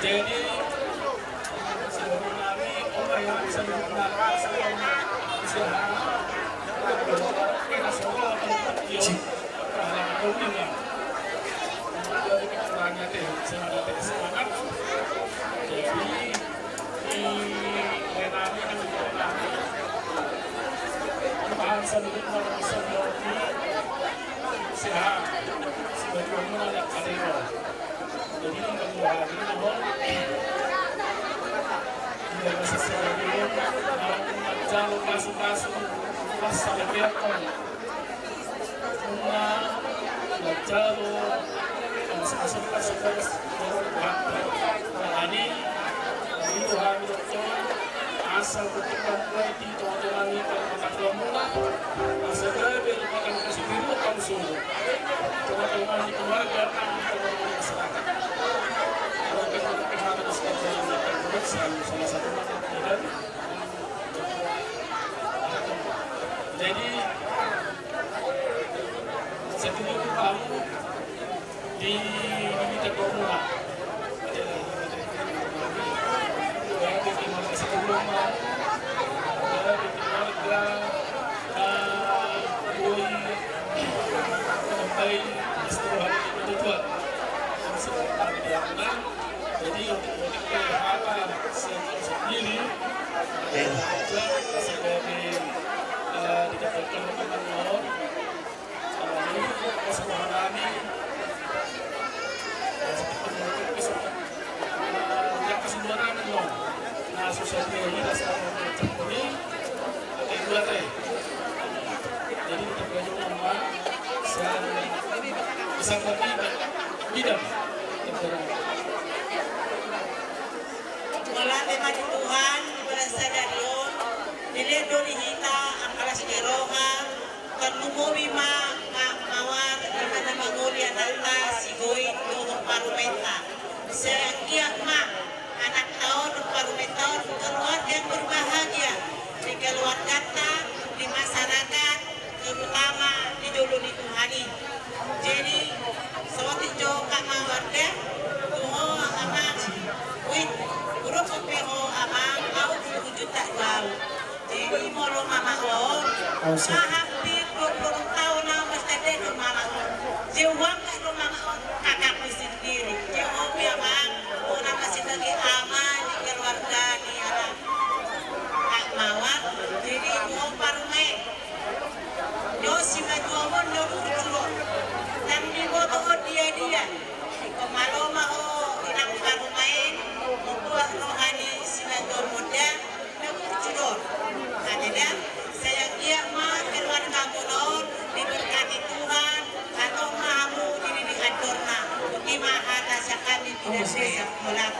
Jadi sebelum kami orang sebelum kami sebelum usaha kita semua penting dalam dunia. Jadi kecurangan itu semangat. Jadi di renami kan renami. Bahan sebelum usaha sebelum mulai karir. Jadi kedua hari namun tidak bisa sebelum jalur masuk-masuk pasal biarkan jalur masuk-masuk jalur bantai. Nah ini itu hari dokter asal ketika mulai ditonjolani kalau mula asal dari makan kasih biru langsung teman-teman di keluarga masyarakat. Salah satu dan jadi sebelum kamu di Tekongula sebelum sampai istirahat itu juga jadi untuk apa sendiri sebagai didapatkan teman-teman ini kesempatan yang kesimpulan dong. Nah sosial media sekarang ini pakai dua teh. Jadi kita belajar nama bisa bidang wala mati Tuhan wala sa darion niledo ni hita ang kalas ni Roha kan lumumi mawar na manguli ananta sigoy do parumenta sa iyak anak taon parumenta keluarga yang berbahagia di keluarga di masyarakat terutama di dulu ni Tuhani. Jadi sewaktu joka mawarga tuho anak wit urut peho amang au juta bau. Jadi molo mama on hampir 20 tahun na mesti ada mama on. Jewang kan mama on kakakku sendiri. Jewang amang orang masih lagi aman di keluarga ni anak kak mawar. Jadi tuho parume yo si majuamon yo kuculo dan di boto dia kemaloma inang parumain membuat rohani si majuamon dia yo kuculo adanya saya kia keluarga munon diberkati Tuhan atau mahamu diri di adorna imaha tasakan di tidak saya mulai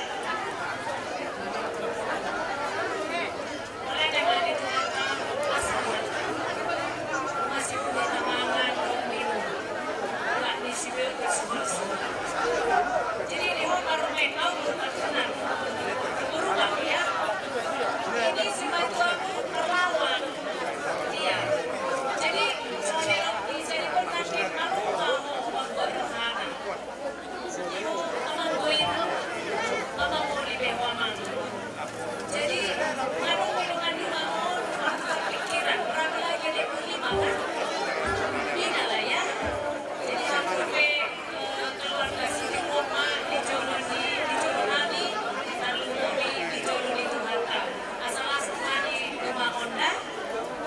jadi di baru main tahu terkenal berubah ya ini si maju aku perlawan dia jadi soalnya bisa dikontak kalau mau berhana ibu sama boy mama mau di bawah mama jadi ngadu minuman di mau pikiran berapa lagi deh beli makan ini lah ya jadi aku keluarga sini koma di Joloni lalu di Joloni Tuhata asal mani rumah Honda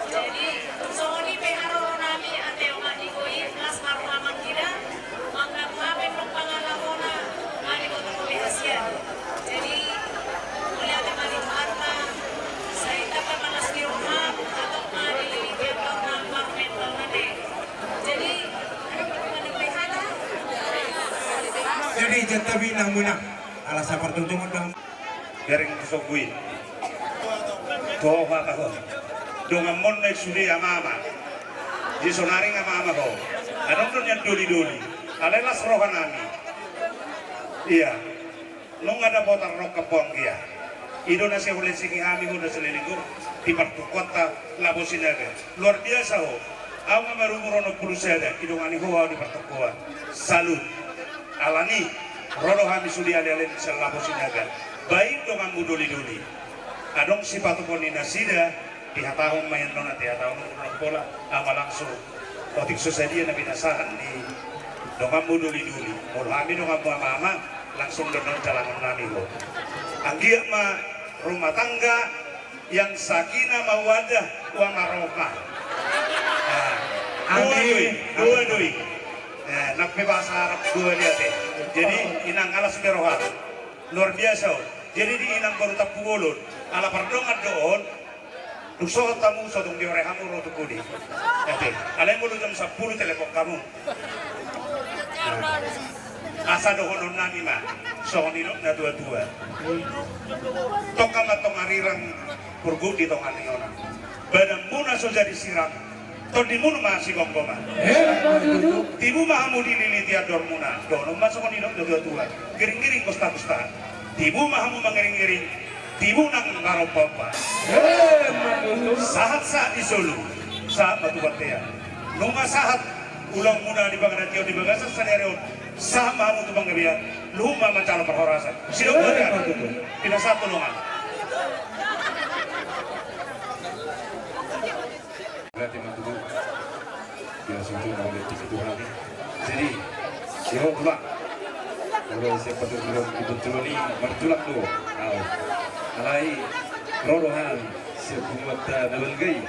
jadi sooni peharo nami ate omani koi kelas marwa mangkira manggap ngamen nung pangalahona mani boto kolehasia jadi mulai ate mani Tuhata saya dapat malas di rumah atau mani lilipian orang parmental nade jadi jadi jatabi nang muna alas pertuntungan dong garing sokui toha kaho donga monna sudi amama di sonari amama ko anong dunya doli alelas rohanami iya nung ada botar rok kapong iya Indonesia boleh siki kami udah seliligur di kota Labo Sinaga luar biasa ho ang marumurono pulusada idongani ho di pertukuan salut alani rodo kami sudi alih-alih selalu sinaga baik dong kamu duli-duli adong si patukoni nasida dihatahong mayan nona tihatahong nona bola ama langsung otik susadia na binasahan di dong kamu duli-duli mul kami dong kamu ama-ama langsung donon jalangan nami ho ang giyak ma rumah tangga yang sakinah mawadah wa marohmah dua doi nak bahasa Arab dua lihat jadi inang alas berohan luar biasa jadi di inang baru tak pulun ala pardongan doon Nusot tamu sodong di orehamu rotu kudi. Oke, kalian mau jam 10 telepon kamu. Asa dohonon nami mah, sohonilok na dua-dua. Tokam atong arirang purgu di tongan niona. Badan muna so jadi siram. Todi muna masih gongkoma. Tibu mahamu dililiti ador muna. Dono masuk konilok na dua-dua. Gering-gering kusta-kusta. Tibu mahamu mengering-gering. Tibu nang ngarong papa. Sahat-sahat di Solo. Saat batu batea. Nunga sahat. Ulang muna di bagan di bagasan sanereon. Sahat mahamu tu bang gabiya. Luma macam perhorasan. Sidok badan. Tidak satu lungan. Berarti mantu biasa itu mau lihat itu hari. Jadi, siapa pula? Kalau siapa tu belum ni bertulak tu. Alai rodohan sebuah dabelgai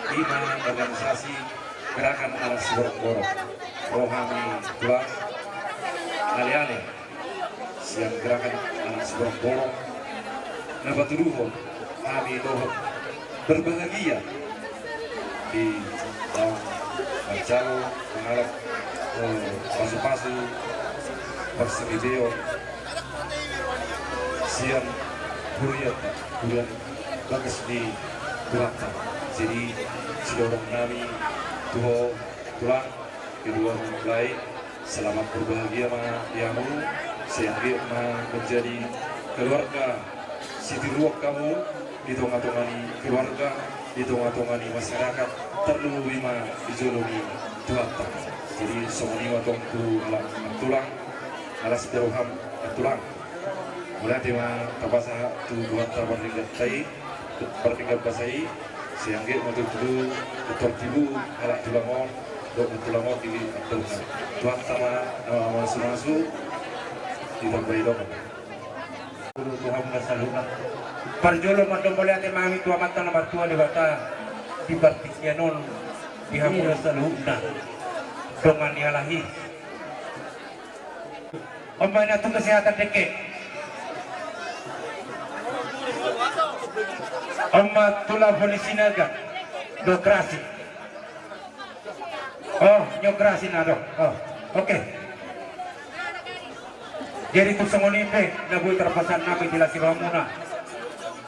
lima organisasi gerakan alas borok-borok rohani tulak ali-ali siang gerakan alas borok-borok nabaturuho kami dohot berbahagia di tahun Marcalo mengalap pasu-pasu persemideo siang Huriat bagus di Tulaka. Jadi sidorong nami tuho tulang kedua mempelai selamat berbahagia yamu sehingga menjadi keluarga Siti Ruak kamu di tengah-tengah keluarga di tengah-tengah masyarakat terlebih dijolongi Tulaka. Jadi semua watong tu tulang alas beroham tulang. Mulai tema tabasa tu dua tabarligat tai bertingkat basai siangge untuk dulu betul tibu alat tulangon di betul tuan sama masuk tidak baik dong. Guru Tuhan masaluna perjolo madom boleh ate mami tua mata nomor tua di bata di bartikyanon di hamura saluna dongan dialahi. Omana tu kesehatan deke. Umat tulah polisi naga demokrasi. Oh, nyokrasi nado. Oh, oke. Jadi tu sengonipe nabu terpasan nabi di lasi muna.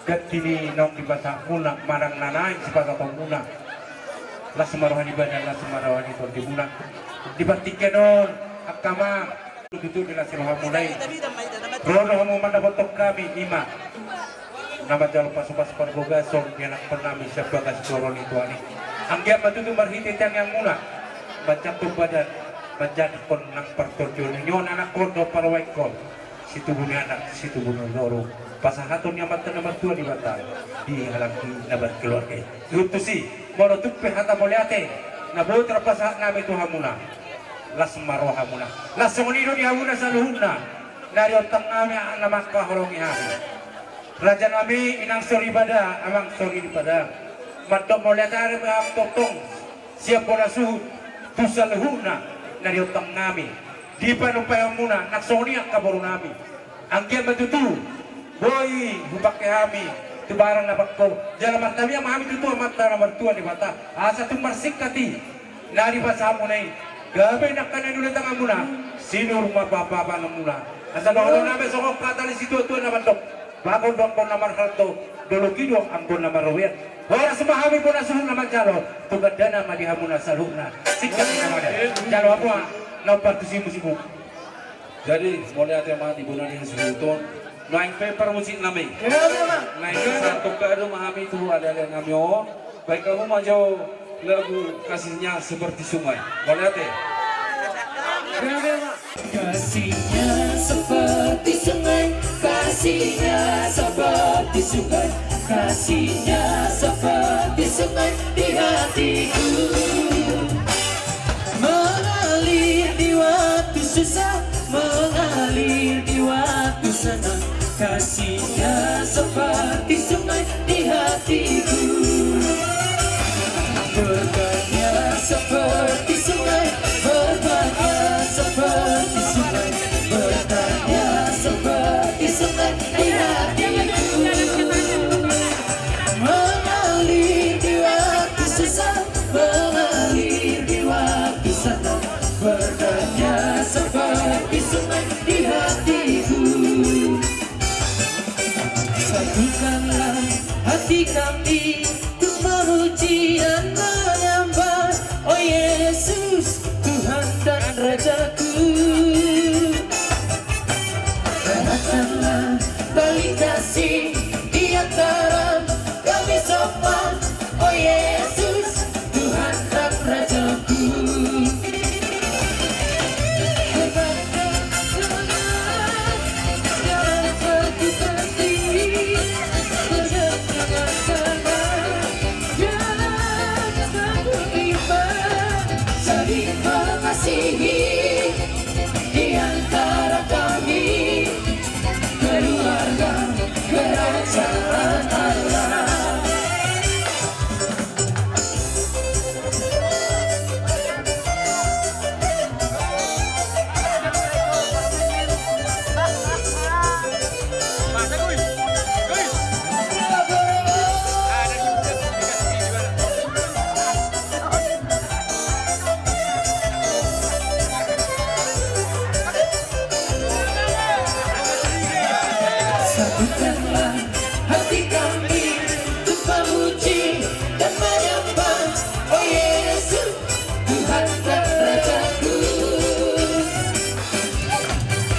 Ketini nong di bahasa muna marang nanai sebagai pemuna. Lah semarohan ibadah lah semarohan itu di muna. Dibantikan akama itu di lasi mulai. Rono kamu mendapat kami imam. Nama jalan pas-pas perbogasong yang pernah bisa bagas koron itu ani. Anggia batu tu berhiti yang mula. Baca tu badan menjadi penang pertorjon. Nyon anak kondo parwaikol. Situ bunyi anak, situ bunyi loro. Pasahaton yang mata nomor 2 di batal. Di halangi nabat keluarga. Itu sih. Moro tupe hata moliate. Nabu terpasak nabi tu hamuna. Las maroh hamuna. Las semonido di hamuna saluhuna. Dari otak kami nama kahorong yahu. Raja Nabi inang sori pada, amang sori pada. Matok moliatare am totong. Siap bola suhu tusal huna dari utang nami. Di panupaya muna nak sori ang kaboro nami. Ang kian batutu. Boy, hubake kami. Tu barang napak ko. Jalan kami ang kami tutu mata nomor 2 di mata. Asa tu marsik kati. Nari pasah munai. Gabe nak kanan ulit ang muna. Sino rumah papa muna. Asa doon namin sokok katali situ tu na bandok. Bakon dong pon nomor 1 dulu kido angkon nomor 2 ora semahami pun asuhun naman jalo tugad dana madihamuna saluna sikap namanya jalo apa nomor tusimu jadi mulai ate mati bulan yang suhuton naik paper musik nami naik satu kado memahami itu ada ngamio baik kamu maju lagu kasihnya seperti sungai mulai ate Kasihnya seperti sungai, kasihnya seperti sungai, kasihnya seperti sungai di hatiku. Mengalir di waktu susah, mengalir di waktu senang, kasihnya seperti sungai di hatiku. Berkatnya seperti sungai, berkatnya seperti sungai, berkatnya seperti sungai di hatiku. Mengalir di waktu susah, mengalir di waktu senang, berkatnya seperti sungai di hatiku. Satukanlah hati kami untuk memuji dan menyembah, oh Yesus, Tuhan dan Rajaku. Eratkanlah tali kasih di antara kami semua, oh Yesus, Tuhan dan Rajaku. Saling mengasihi di antara kami, keluarga kerajaan Allah. Satukanlah hati kami untuk memuji dan menyembah, oh Yesus, Tuhan dan Rajaku.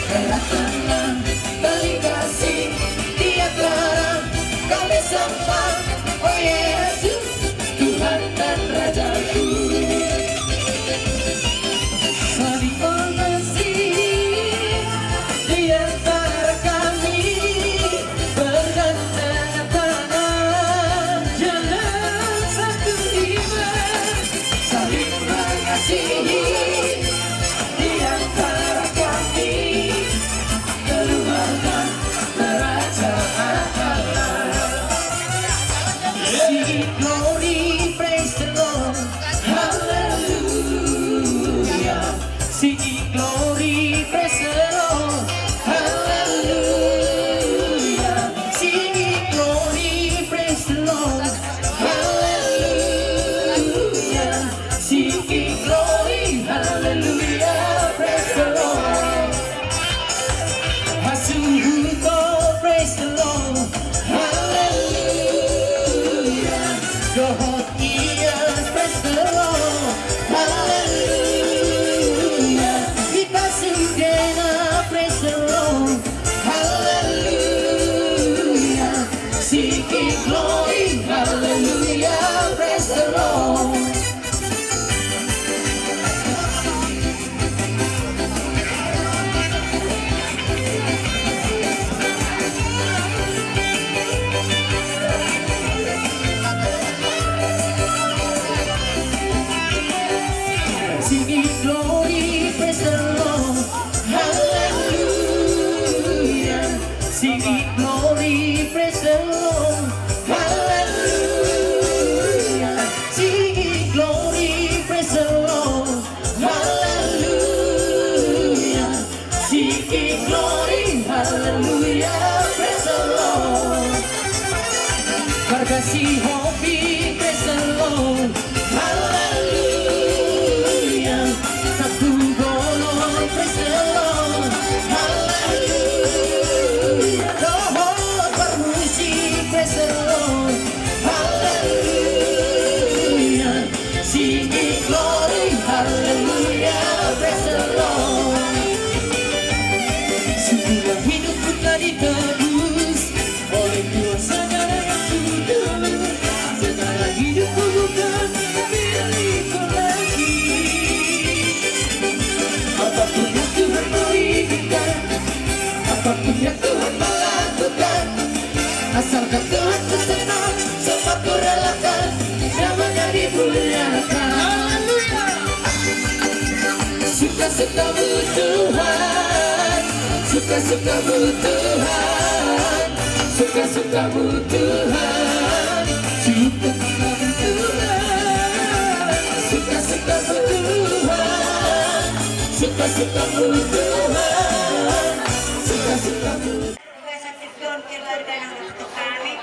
Eratkanlah tali kasih di antara kami semua, oh Yesus, Tuhan dan Rajaku. Saling mengasihi di antara kami, bergandengan tangan, jalan satu iman. Saling mengasihi di antara kami, keluarga kerajaan Allah. Sing glory, praise the Lord, hallelujah. Sing glory, praise the Lord, hallelujah. Sing glory, praise the Lord, hallelujah. Sing glory, hallelujah, praise the Lord. Hasuhuko, praise the Lord, hallelujah. Dohot Iyas, praise the Lord, hallelujah. Kita sugena, praise the Lord, hallelujah. Seeking glory, hallelujah, praise the Lord. Singing glory, praise the Lord, hallelujah. Singing glory, praise the Lord, hallelujah. Singing glory, praise the Lord, hallelujah. Singing glory, hallelujah, praise the Lord. Berkasih hobi, praise the Lord, hallelujah. Satu golong, praise the Lord, hallelujah. Dohot bermusik, praise the Lord, hallelujah. Singing glory, hallelujah, praise the Lord. Sebuah hidupku telah ditebus oleh kuasa darah yang kudus. Asalkan Tuhan berkenan, semua ku relakan, namanya dimuliakan. Suka-sukamu Tuhan, suka-sukamu Tuhan, suka-sukamu Tuhan, suka-sukamu Tuhan, suka-sukamu Tuhan, suka-sukamu Tuhan, suka-sukamu. Juga sa Tignon, keluarga ng gusto kami,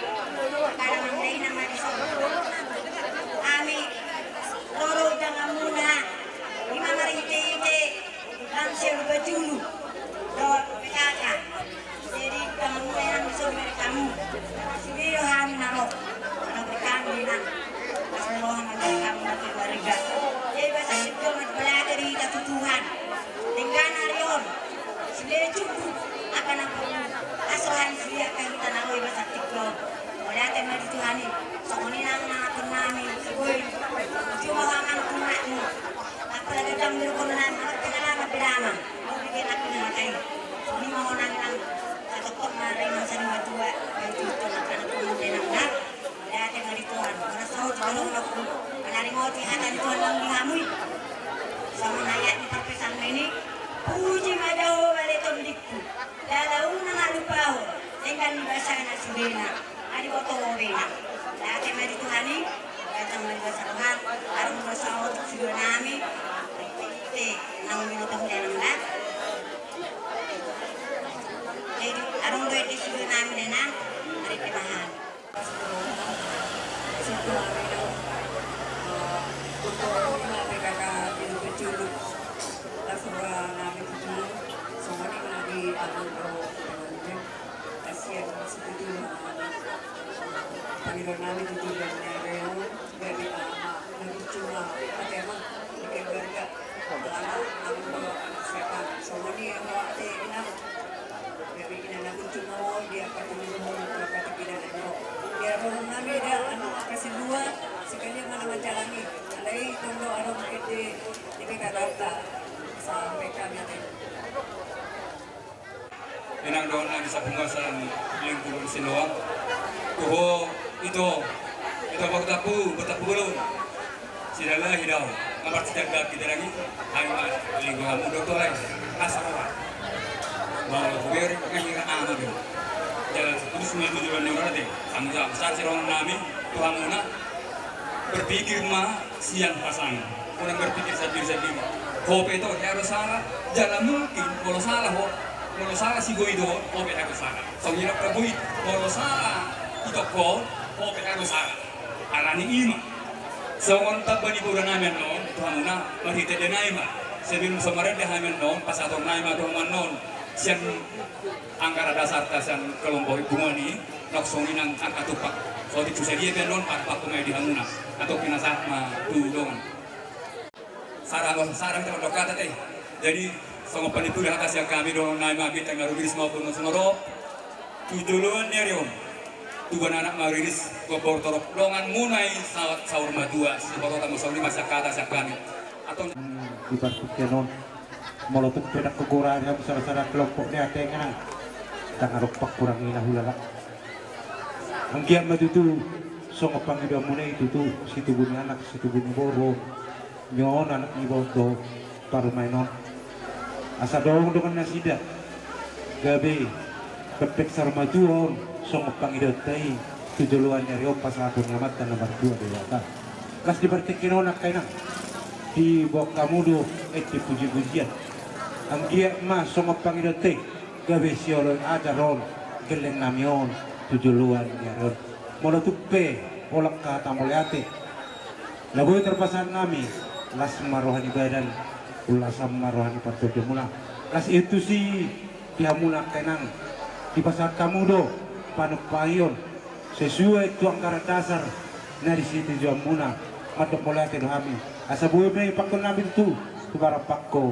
para manday na marisol. Ami, Roro, jangan muna, di Mama Rite-Ite, Lansir Bajulu, Dor, PKK. Jadi, jangan muna yang bisa kamu. Sibiro kami namo, anak kami na, kasuluhan ng kamu na keluarga. Jadi, basta Tignon, magbalaga rin Tuhan. Tinggal na riyon, sibiro cukup, akan ako asuhan siya kahit tanaw iba sa Tignon. Wala tayo matituhanin. So, kunin ang natin namin, sigoy, jumawangan ang kumain mo. Apalagandang niloko na namin, magkakalaman pirama. Bigyan natin na kayo. So, hindi mo namin ang katukot na rin ang sarili matua. Kaya dito na ka na pumunta ng lahat. Wala tayo marituhan. Para sa hoti, kalong na po. Malaring hoti, hatan ito lang lihamoy. Sa manayat ni Papisan Mini, puji madaho balitong dikku. Lalaw na nga lupaho. Tinggal ni basa na subina. Adi ko ito ubina. Lahat ay marituhani. Katang malibasa Tuhan. Arong basa ako ito siguro namin. Ite, nang minutong na ng lahat. Jadi, arong doon ito siguro namin na maritimahan. Situ kami ng untuk namin kakapilupitulog na surah namin tutulog. So, mali nga di ang kasi ang situtulog namin. Panginoon namin tutulog niya ngayon. Gabi nagtutulog pati ako. Ikagbarga. Wala ang mga siyakan. So, mali ang mga ate ina. Gabi ina nagtutulog. Di ang patulog mo. Kapatikinan mo. Dia rohong namin dia ano kasi dua sekali mana menjalani alai tunggu arong kete di Jakarta sampai kami natin. Inang doon na sa pungasan lingkungan Siloam. Kuho ito bagdapu betapulong. Sidala hidaw. Kabar sedang kita lagi. Ay lingkungan muda to ay asarawa. Mau biar kaya aman dulu. Jalan terus tujuan yang berarti. Kami jam saat sirong namin Tuhan muna berpikir mah siang pasang. Kurang berpikir sendiri. Kopi itu harus salah. Jangan mungkin kalau salah kalau salah si Goy do kopi harus salah. Soalnya Goy kalau salah itu kopi harus salah. Alani ima. Seorang tak bani kurang namin non Tuhan muna berhita denai mah. Sebelum semarin dia hamin non pas atau naik mah Tuhan non. Siang angkara dasar tasan kelompok bunga ni laksongin ang angkatupak. So di susah dia non pak kumai di hamuna atau pinasat ma tulong. Sarang teman dokata teh. Jadi sama panitu dah kasih kami dong naik mabit yang ngarugiris maupun semoro. Tuduluan dia riom. Tuban anak mariris gobor torok longan munai sahur madua sebab tamu sauri masa kata sakami atau Ibarat non molotot pedak kekurangan yang besar-besar kelompoknya tengan tak ngarupak kurang inahulala ang kiam na dito so ngapangida mo na ito situ bunyi anak situ bunyi boro nyon anak ni boto paru mainon asa dong dengan nasida gabi pepek sarmajuon so ngapangida tay tujuluan nyari opas aku ngamat dan nomor 2 dewata kas dibertikin onak kainang di bawah kamu do di puji-pujian ang giyak ma song pangidote gabi siolon ajaron geleng namion tujuluan yaron mono tuppe olak kata mulyate lagoy terpasan nami las marohani badan ulasam marohani partojo mula las itu si dihamuna kenang di pasar kamu do panupayon sesuai tuang angkara dasar na di situ jamuna madok mulyate do hami asa buwe may pakon namin tu para pakko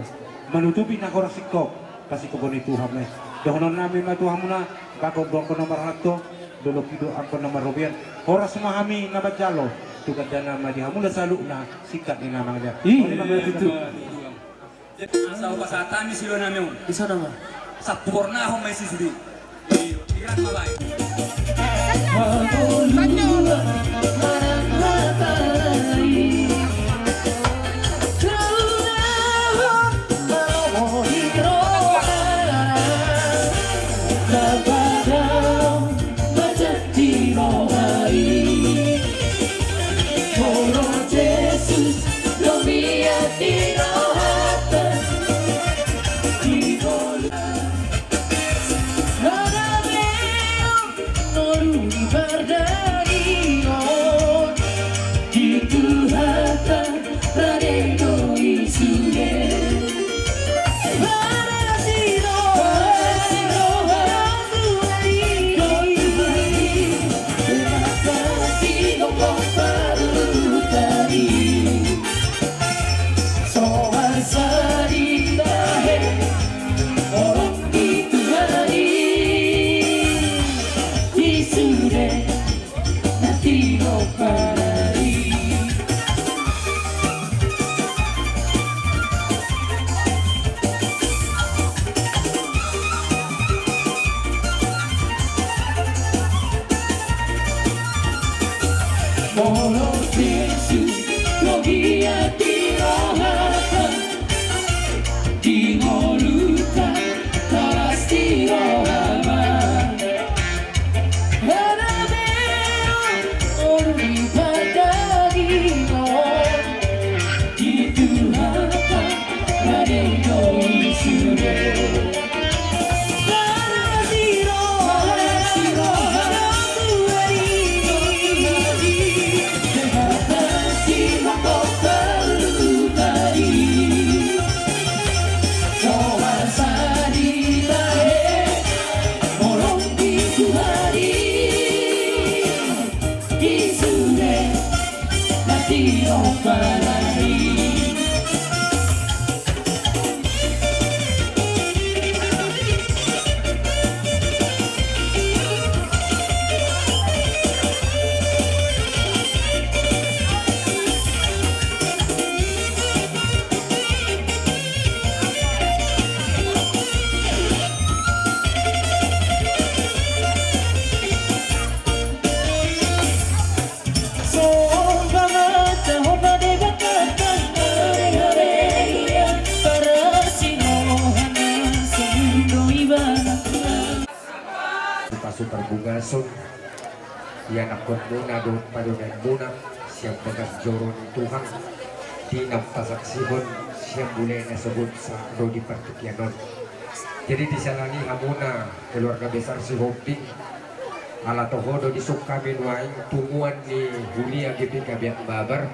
menutupi nakora sikop pasti kebun itu hamai dohonon namin matuhan muna bago doon ko nomor hato dulu kido ako nomor rubian oras memahami na bajalo tugas dana madiha mula saluk na sikat ni namang dia itu asal pasatan di silo namin Di sana mah. sapurna ako may sisidi iran malay Super Bugason yan akon muna doon pa doon ay muna siyang bagas joron Tuhan tinaptasaksihon siyang bulay na sabot sa Rodi Partukyanon. Jadi disalani hamuna keluarga besar si Hoping ala toho do disuk kami nuaing tunguan ni Julia GP Kabiat Babar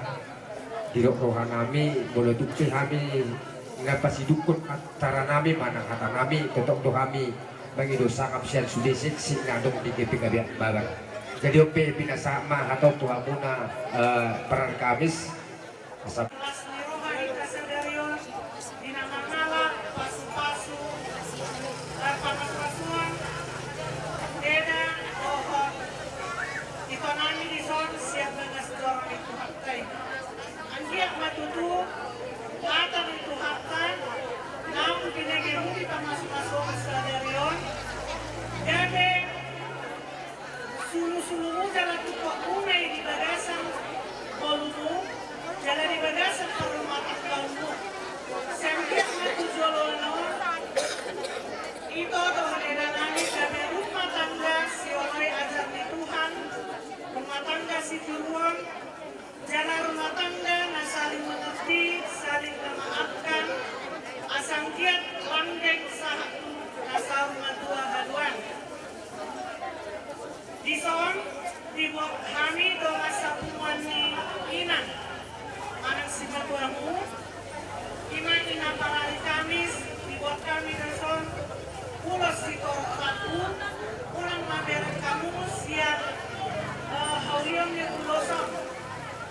dirok rohan nami boleh dukti kami napasidukot antara nami mana kata nami tetok do kami bangido sakap siya sudesik sinadong di GP Kabiat Babar. Jadi ope pinasama atau tuha muna peran Kamis asap sulu-sulu jalan tukok unai di bagasan bolumu, jalan di bagasan rumah tanggamu. Sampai matu jolono, itu doa edanani dari rumah tangga si oleh ajar di Tuhan, rumah tangga si Tuhan, jalan rumah tangga na saling mengerti, saling memaafkan, asang kiat langgeng sahatu asal rumah dua haduan. Dison dibuat kami doa sapuan ni Inang anak si Batuamu Inang para hari Kamis dibuat kami dison pulau si Torokatu pulang maberan kamu siap hauriam ni ulosan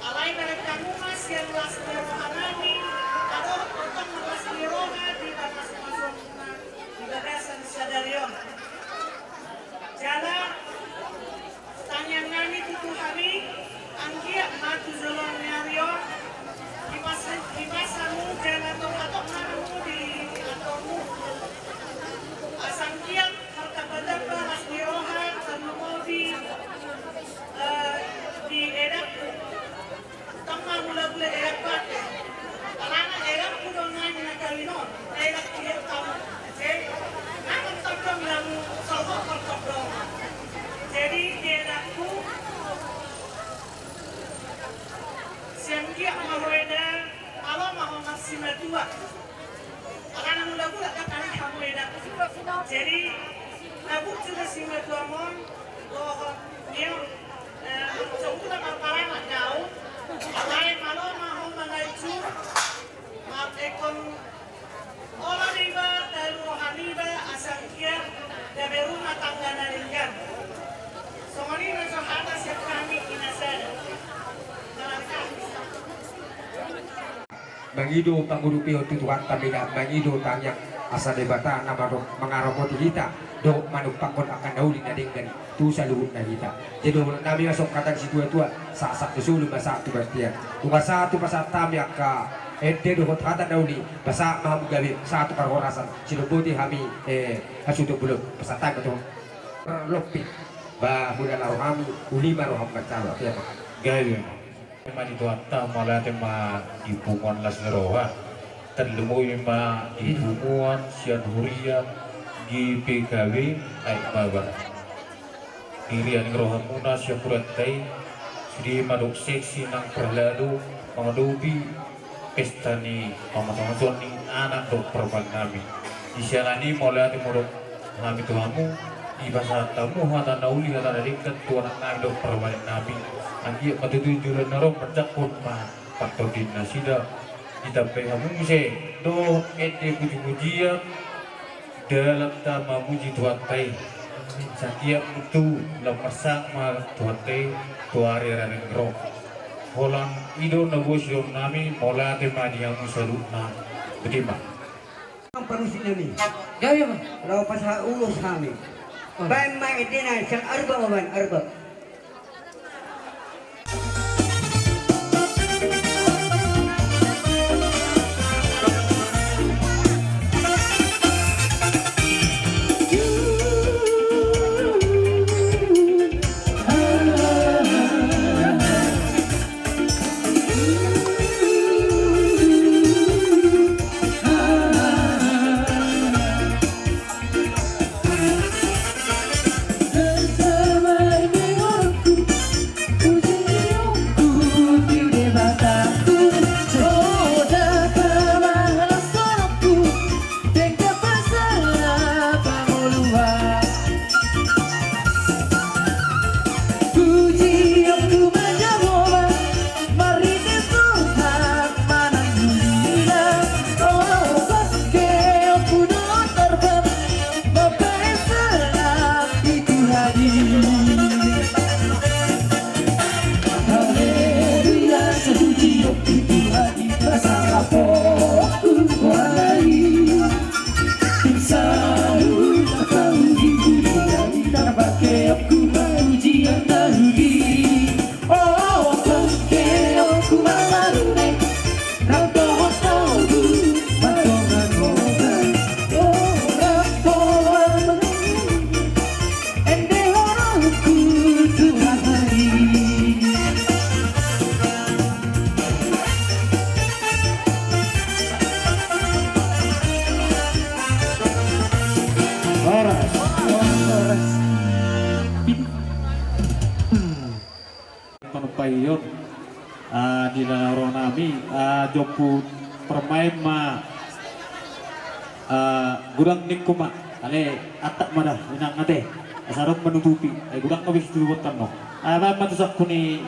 alai beran kamu siap las rohanani atau tentang las roha di batas masuk di bagasan sadarion jalan tanya nani tutu hari angkia matu zolon nyario di masamu jangan atau manamu di kantormu asangkian harta badan balas di rohan mau di edak tengah mula-mula edak pakai karena edak udah nanya nakalinon edak dia kamu jadi namun terdong yang sokok terdong jadi edakku siangkia mahoeda kalau mau maksimal 2 karena mula-mula kali kamu edakku jadi aku juga simal 2 mon mangido pangurupi tutuhan tamina mangido tanyang asa debata nama do mengaromoti kita do manupakon akan dauli na dengan tu saluhut na kita jadi nabi masuk kata si tua sasak dusulu basa tu bertian tunga satu pasat tami akka ente do hota dauli basa mahamu gabi satu perhorasan silubuti hami hasudu belum pasata betul lopi ba budala rohami ulima roham kacalo ya gaya mani tuata malah tema ipungan las neroha terlemu ma ipungan sian huria di PKW ay baba dirian rohan muna siya kurantai sudi maduk seksi nang perladu mengadubi pesta ni pamatangan ni anak do perban nami isyalani mulai timuruk nami tuhamu ibasa tamu hata nauli hata dekat tuan nami do perban nami anggi matutujuran naro percakun ma patodin nasida kita pengamu se do ete puji-pujian dalam tama puji Tuhan tai setiap itu lemesak ma Tuhan tai tuari raning ro holang ido nabos yom nami mola temani yang musalutna betima panusin nami gaya mah law pasah ulus kami baik ma edena sang arba waban arba payon di dalam nami joku permain ma gudang nikuma ale atak mana inang ate asarok menutupi gudang ngabis dulu no apa matusak kuni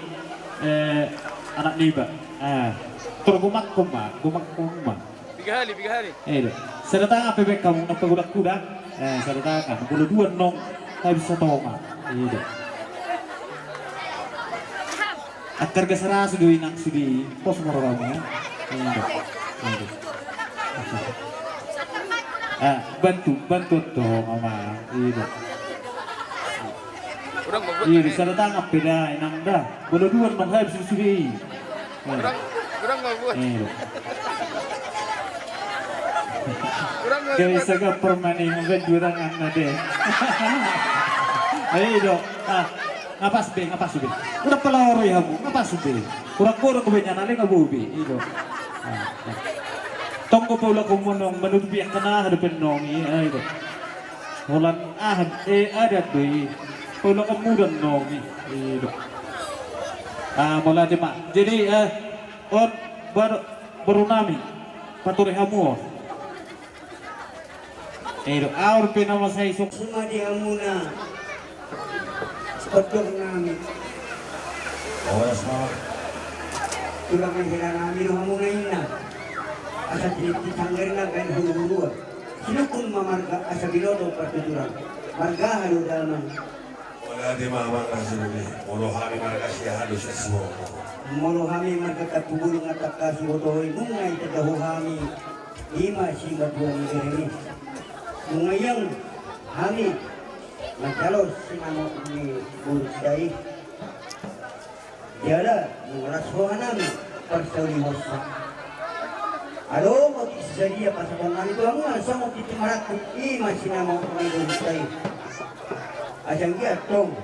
anak niba tergumak kuma tiga hari serta apa bek kamu nak gudak kuda serta kan bulu dua nong tak bisa toma iya akar gesera sudi nak sudi pos moro kamu bantu dong mama iya bisa datang apa beda inang dah boleh dua nong habis sudi kurang nggak buat gak bisa ke permani mungkin dua tangan deh ayo dong ngapas be udah pelawar ya kamu ngapas be kurang kebanyakan ale nggak bobi itu tonggo pula kumonong menutupi yang kena hadapin nongi itu holan ada tuh pula kemudian nongi itu mulai cuma jadi on baru nami paturi hamu itu aur pena masai sok semua di hamuna Betul nami. Tulang yang kita nami no hamu na ina. Asa ditanggar na kan hulu. Sinukun mamarga asa binoto patuturan. Marga halu daman. Wala di mama kasi ni Molo kami maragasiya halos sa suho. Molo kami magkakatubulong at akasuhotoy mungay tadaho kami ima si matuang gereni. Mungayang kami magdalos sinamo ni Burday. Diala mengurasuhan namin persaulihos. Alo mo tisariya pasabangan itu ang sama titimarakot ima sinamo ni Burday. Asang giatong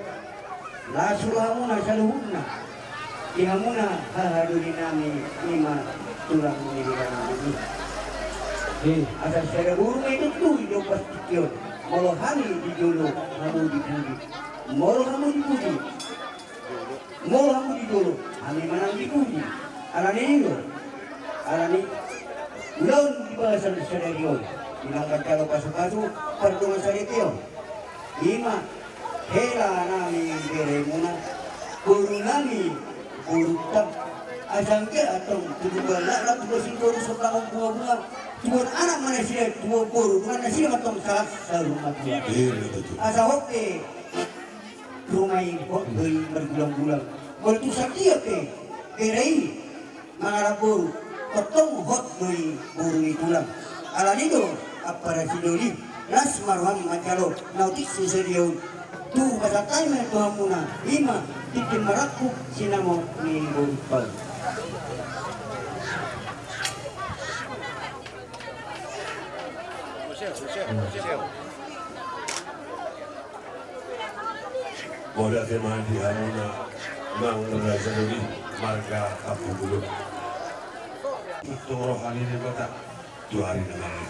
lasura muna sa luhod na iha muna hahadulin namin lima tulang nila namin asang sa guru may tutuloy daw pastik yun molo kami di dulo hamudi-budi molo hamudi-budi molo hamudi-dulo kami manang di-budi alani nyo alani ulang dibahasan sa region ilang kantalo kaso-kaso pardungan sa region lima hela namin bere muna guru namin guru tam asang ke atong tudugan na tudugan siguro sa kakong bunga-bunga tudugan anak mana sila tudugan guru mana sila matong sa rumah dia asa hoke rumah hok doy bergulang-gulang waktu sakit ke berei mangarap guru potong hot doy guru itulang ala nito apara sidoli las marwang macalo nautik seserion tu pasatay man ito muna lima titimarakuk sinamo ni Burpal. Moda teman di hamuna mang razaluli marga kapugulo. Itu rohani ni bata 2 hari na lang.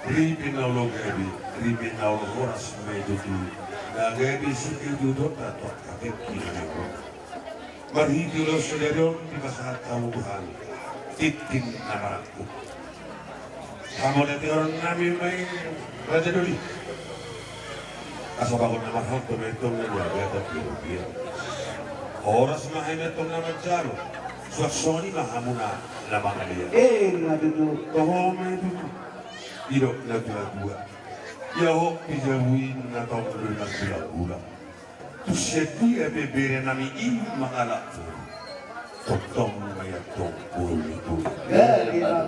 Ripin na ulog ebi, ripin na ulog oras may dudu. Nagabi sikil dudot na to kapit kinaniko. Marhiti ulo suleryon di basahat kamutuhan. Titin na marakko. Kamu dati orang namin may razaluli. Asabakon na mahal tumentong na niyaga at pinupir. Oras mahimetong na magjaro. Suaksoni mahamuna na mga liyan. Madudu. Toho may dudu. Irok na gula-gula. Yahok pijabuin na tongkol na gula-gula. Tusyeti e bebere nami i makalakto. Totong mayatong puro ito.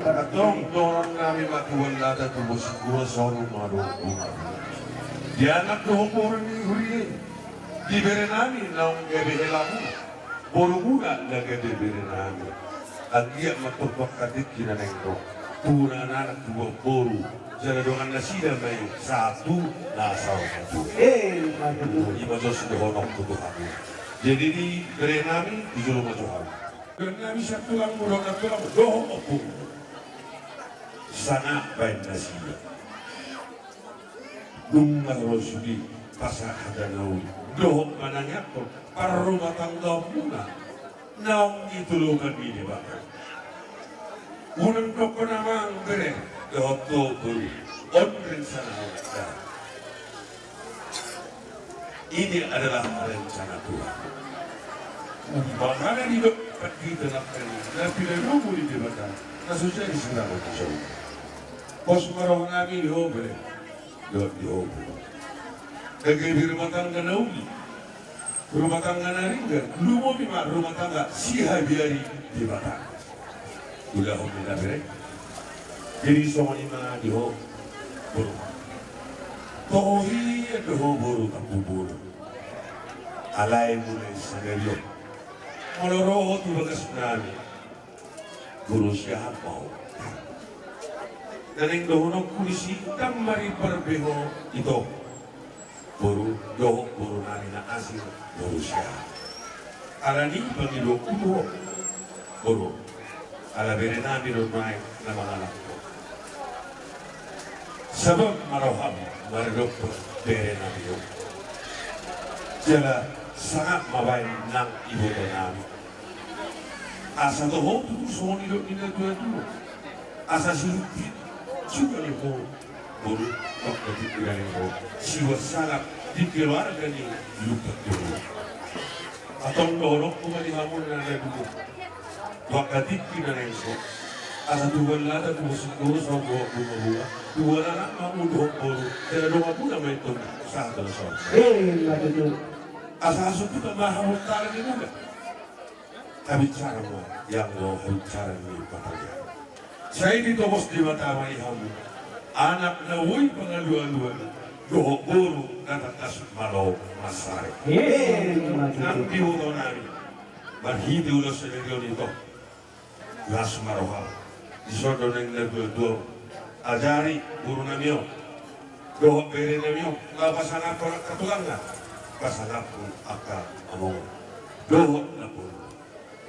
Katong dorang nami matuwan lada tumusikuwa sa rumarong bunga. Dianak dohong ni huriye. Dibere nami naong gabi helamu. Boruguna na gabi bere nami. Ang iya matupag katit kinanengko. Tuna na dua boru. Jala dongan nasida may satu nasaw satu. Ima Diyos dohonok tutuhan. Jadi di bere nami di jolo majuhan. Dan nami siya tulang murang at tulang dohong opo. Sana bain nasida. Nung narosuli pasakadanaw dohong manangyak ko para rumah tangga muna naong itulungan ini bakal. Unang ko ko namang bere dohong to guru onren sana wala. Ini adalah rencana Tuhan. Bagaimana hidup kita nak na pinagrumo di debata na sosial sila ko sa. Pos marong namin hobere. Doon di opo. Kagay rumah tangga na uli. Rumah tangga na rin gan. Lumobi ma rumah tangga siya biyari di bata. Gula ho nila bere. Jadi semua ni mga di ho. Buru. Tohi at ho buru kapuburu. Alay mula sa galyo. Maloroho tu bagas nami. Guru siya hapaw. Naning dohonong kulisi tamari parbeho ito. Buru dohong buru nani na asin buru siya. Alani pangilo kutuho. Buru. Ala bere nami rumay na mga lakto. Sabab maroham maridokto bere nami yun. Jala sangat mabayin ng iboto nami. Asa dohong tutusong nilo nila asa silupit. Juga ni ho buru waktu dipilih ho siwa salap dikeluarkan ni luka dulu atau dorong kembali hamun nada dulu waktu dipilih ho asa tuan lada tu siguro sa buah tuan anak mamu doh buru dan doa pun nama itu sah dalam sah. Madudu. Asa-asa kita mahamut tarik juga. Kami cara mo yang mo bicara ni pataya. Saya ditobos di mata ihamu. Anak na wuy pangaluan-luan. Doho guru natatas malo masare. Nang diuto nami. Barhidi ulo sa legion ito. Las maroha. Isodo ng nagduduro. Ajari guru namiyo. Doho pere namiyo. Kapasanap ko katulang na. Kasanap ko aka among. Doho na po.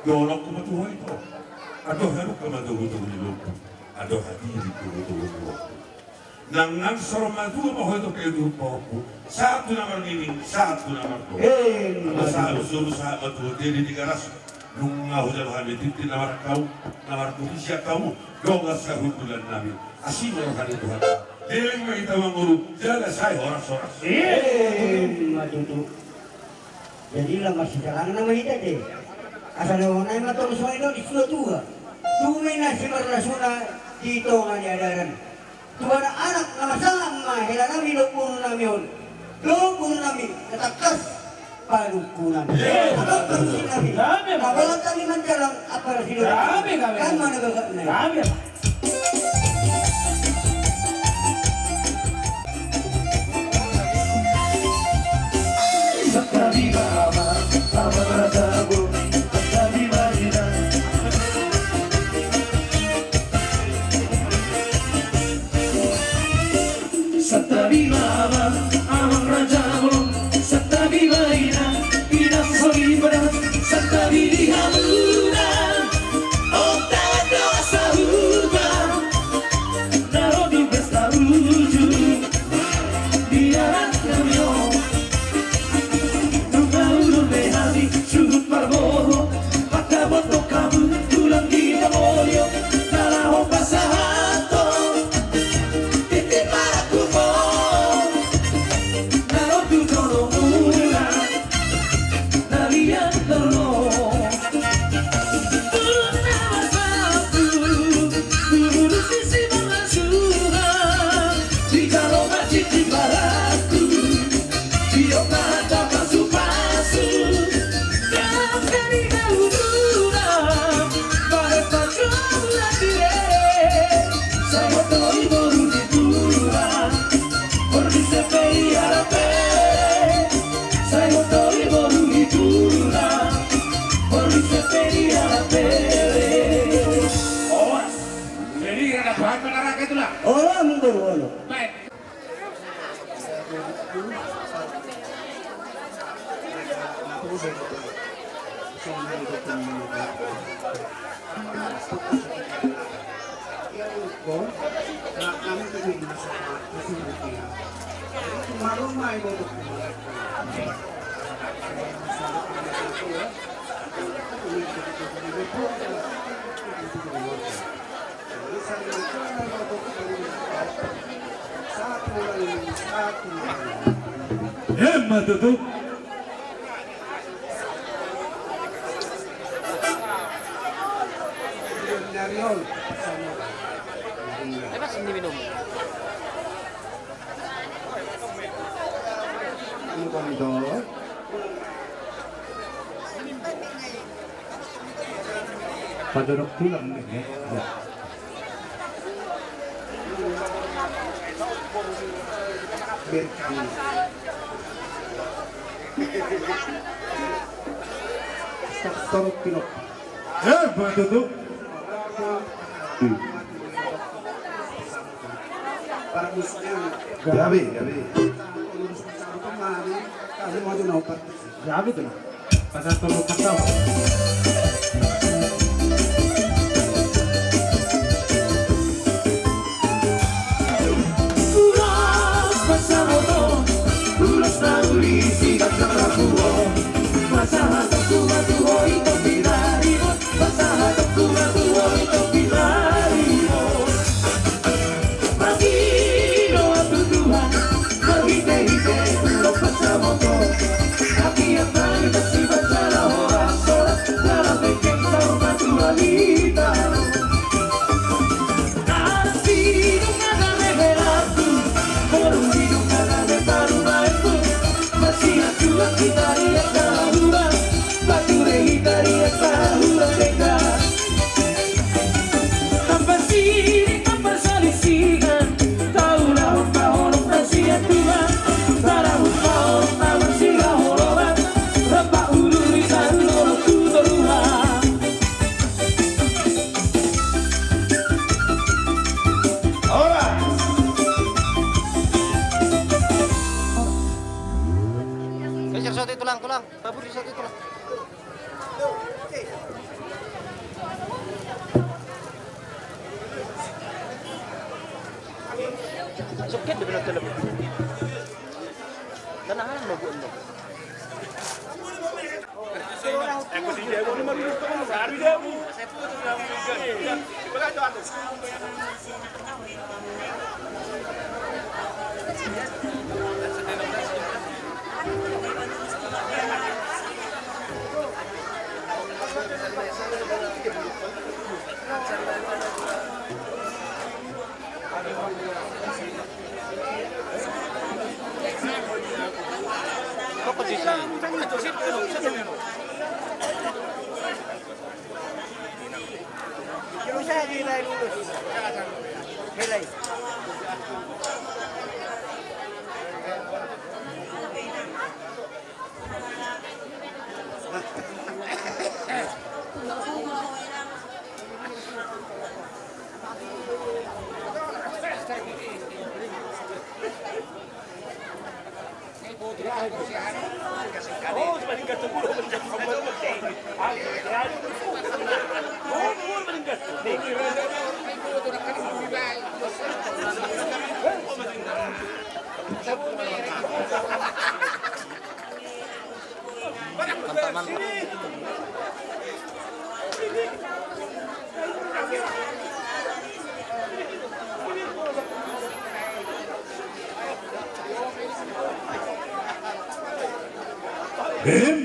Doho ko matuhoy ito. Adoh harus ka matutuloy loko. Adoh hadiri ko matutuloy loko. Nang nagsoro matuwa mo ito kayo doon po ako. Satu naman ini, satu naman ko. Masa usuro sa matuwa dili di garas. Nung hujan kami titin namar ko siya kamu. Doga sa hukulan namin. Asino ang kanito hata. Diling maitawang guru, jaga saya oras-oras. Matutu. Jadilah masih jalan nama kita deh. Asal orang yang matang semua itu di sudah tua. Tumai nasi berlasuna di tongan adaran. Tuhan anak nama sama hela nami lokun namion. Lokun nami katakas parukunan. Katakas nami. Kalau kami menjalan apa sih? Kami. Kan mana gak kami. Sekali lama, lama bertemu. Satabimaba, amang raja belum. Satabimbaina, pinang solibra. Satabirihamuna, otak doa sahuba. Narodu bestaruju, biaran kamyo. Nungau behari, suhut marboho. Maka botok kamu, tulang di namolyo. Nalaho pasahato. Matutu. Padorok tulang nih ya. Torok pilok. Matutu. Gabi. Gabi tuh. Pasal torok kasau. Kita lang. Tabur di satu itu lang. Sukit di belah telepon. Tanahan mo buon mo. Ecco si Diego di Mario. Sari Diego. Yung saya nilai lulus. Nilai.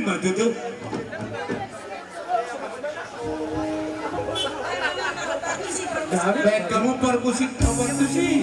Matutup. Dapat kamu perkusik apa itu sih?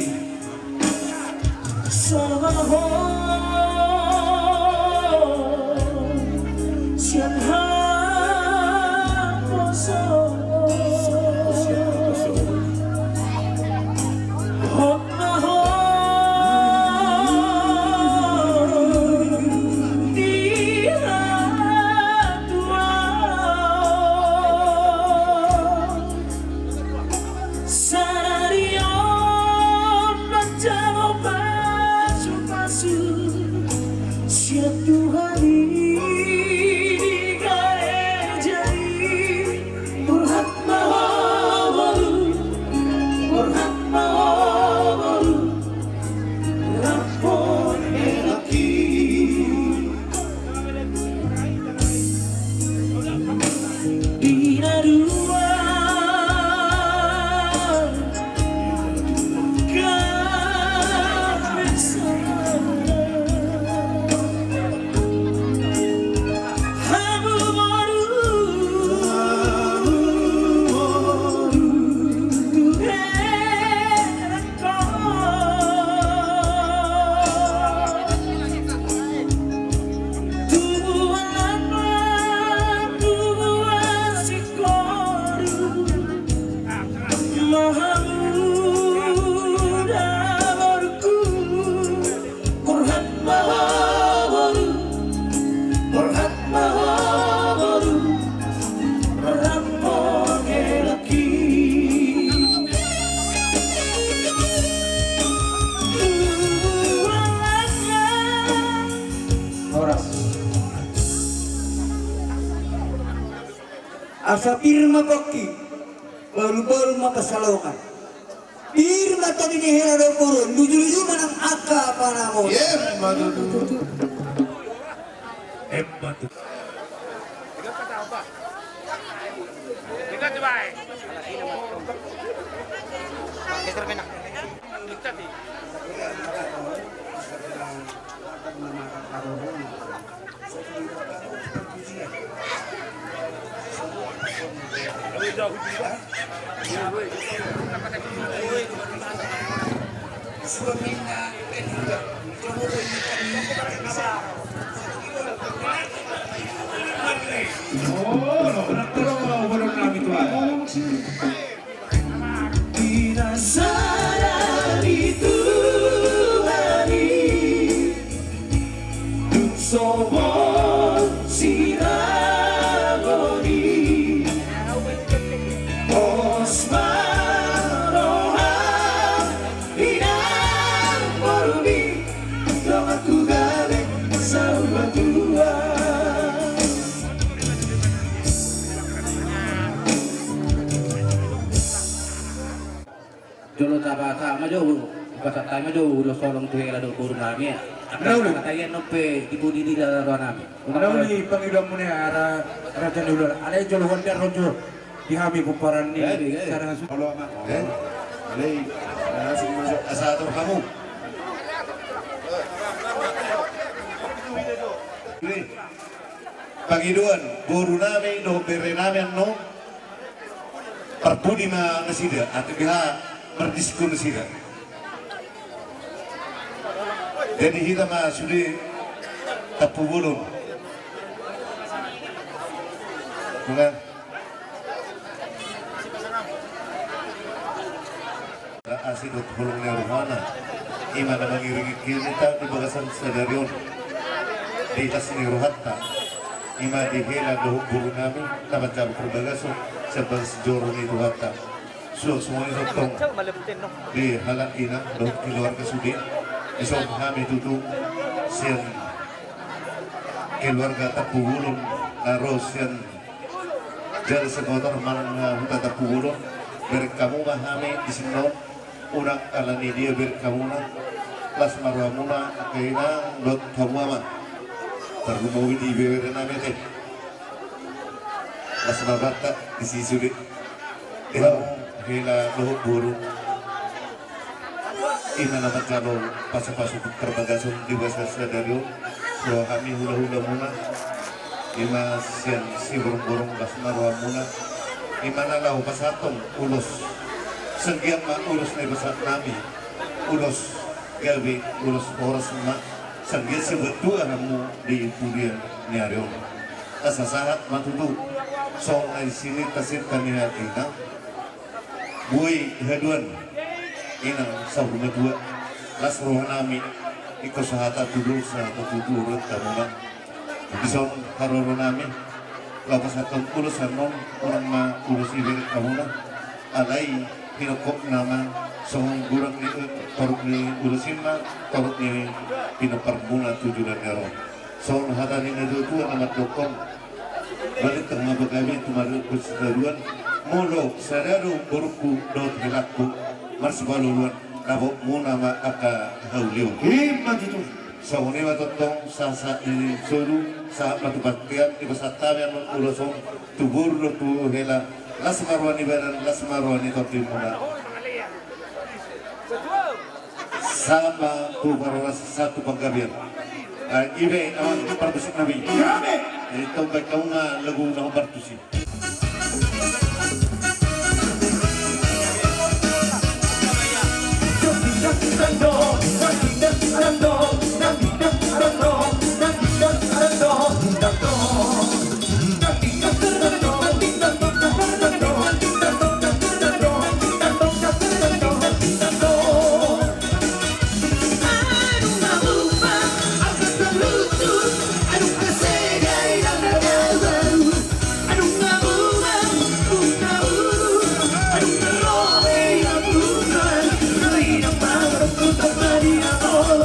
Asa pirma koki baru-baru mapasalokan. Pirma tadi ni hera do puro nuju-nuju manang aka panamo. Matutup. Matutup. Salva tua bata maju bata tay maju lo solong tu ela do buru nami akan katayan nope ibu di dalam nami udah ni pangidam mo ni ara raja dulu ada jolo wonder rojo di kami puparan ni sekarang kalau ama alay masuk asator kamu Pangiduan buru nami do bere nami no perpudi ma nasida atau biha berdisku nasida. Jadi kita mah sudah tapu bulun, bukan? Asih dot bulungnya rumana, iman mengiringi kita di bagasan sadarion di tasni rohatta, iman dihela do bulun nami, tamat jauh berbagaso sebab sejorong itu hatta. Semuanya sotong di halang ina do keluarga sudi. Esok kami tutup sian keluarga tapu bulun naros sian jal sekotor mana hutan tapu bulun berkamu kami di sini orang alani dia berkamu las marwamuna kaina lot kamama tergumowi di bawah nama teh las mabata di sisi hela lohok burung ina nama calon pasal-pasal terbagasun di bahasa sadario bahwa kami hula-hula muna ima sian si burung-burung las marwa muna imana lau pasatong ulos segian ma ulos na basat nami ulos gabi ulos oras ma segian seberdua kamu di pudian niario asa sahat matutu so ay sini tasir kami hati na buhay haduan inang sa dua las roh nami ikut sahata tudur sahata tudur tamunan bison karoro nami lapas hatong ulus hanon orang ma ulus ibir tamunan alai pinokok nama sohong gurang ni toruk ni ulusin ma toruk ni pinoparmuna tujuan nero sohong hata ni nadutu amat dokong balik tengah bagawi tumaru kusidaruan molo sadaru burku dot hilakku Mars baluluan nabok muna ma aka hauliw. Matutu. Sa uni matutong sa ini sulu sa matubaktian iba sa tabi ang ulosong tubur lo tu hela las marwani baran las marwani topi muna. Sama tu barolas satu panggabian. Ibe awang perbusik nabi. Ito ba kau nga lagu na bartusi. Maria, oh,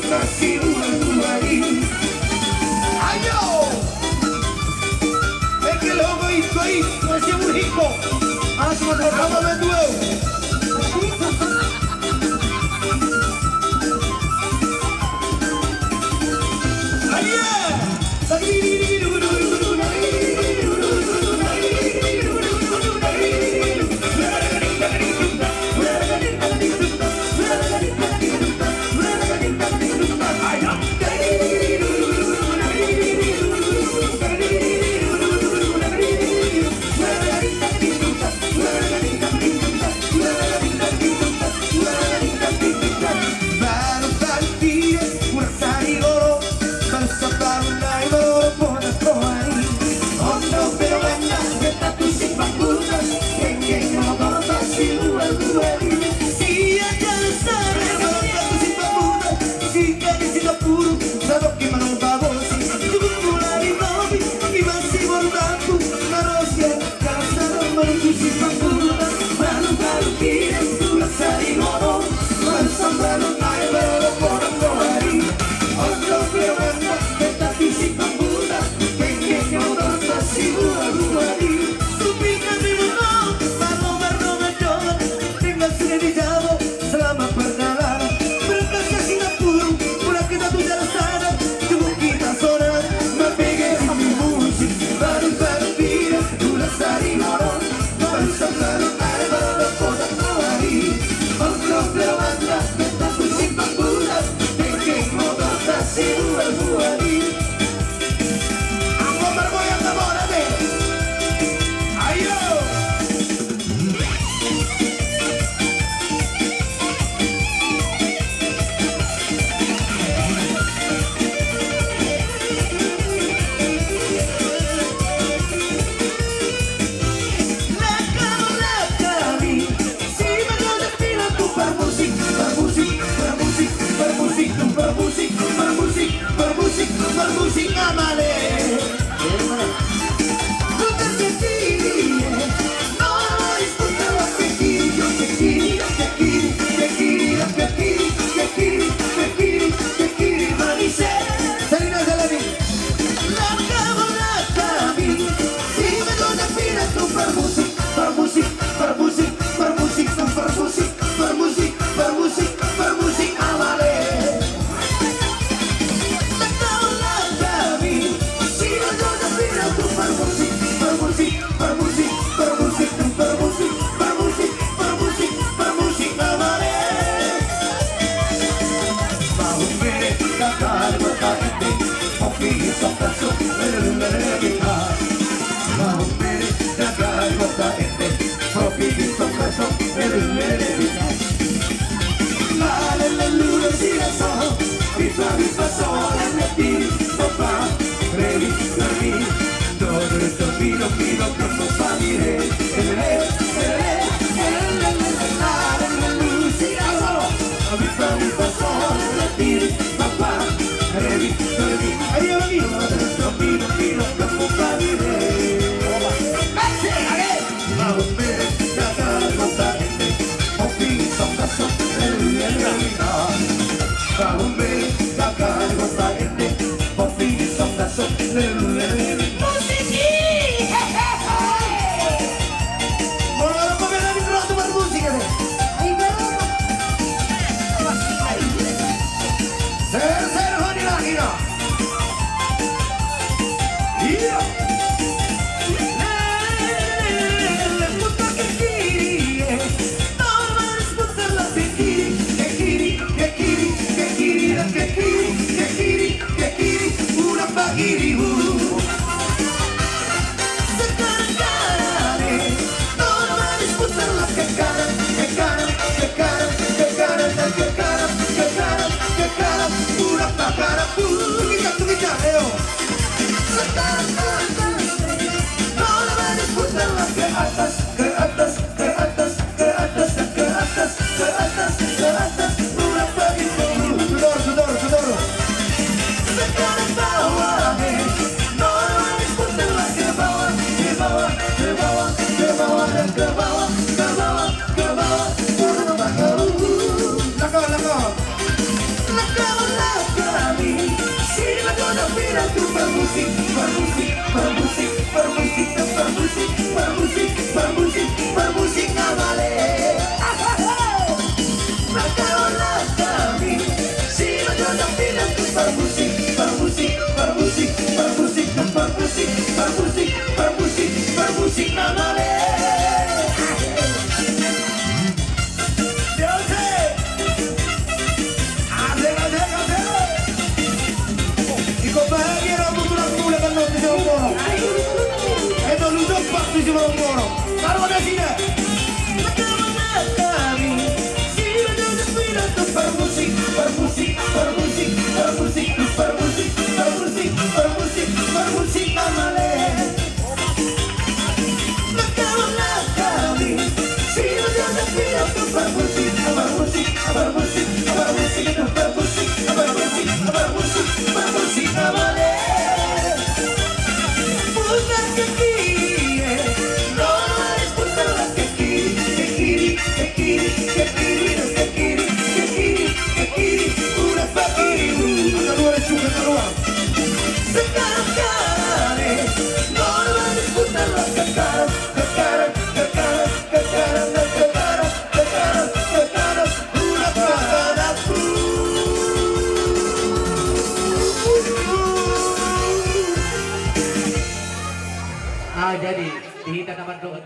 kasih uang-uang. Ayo! Que logo isso aí, nós somos ricos. Ah, se você acaba vendo eu. Jadi kita dapat doa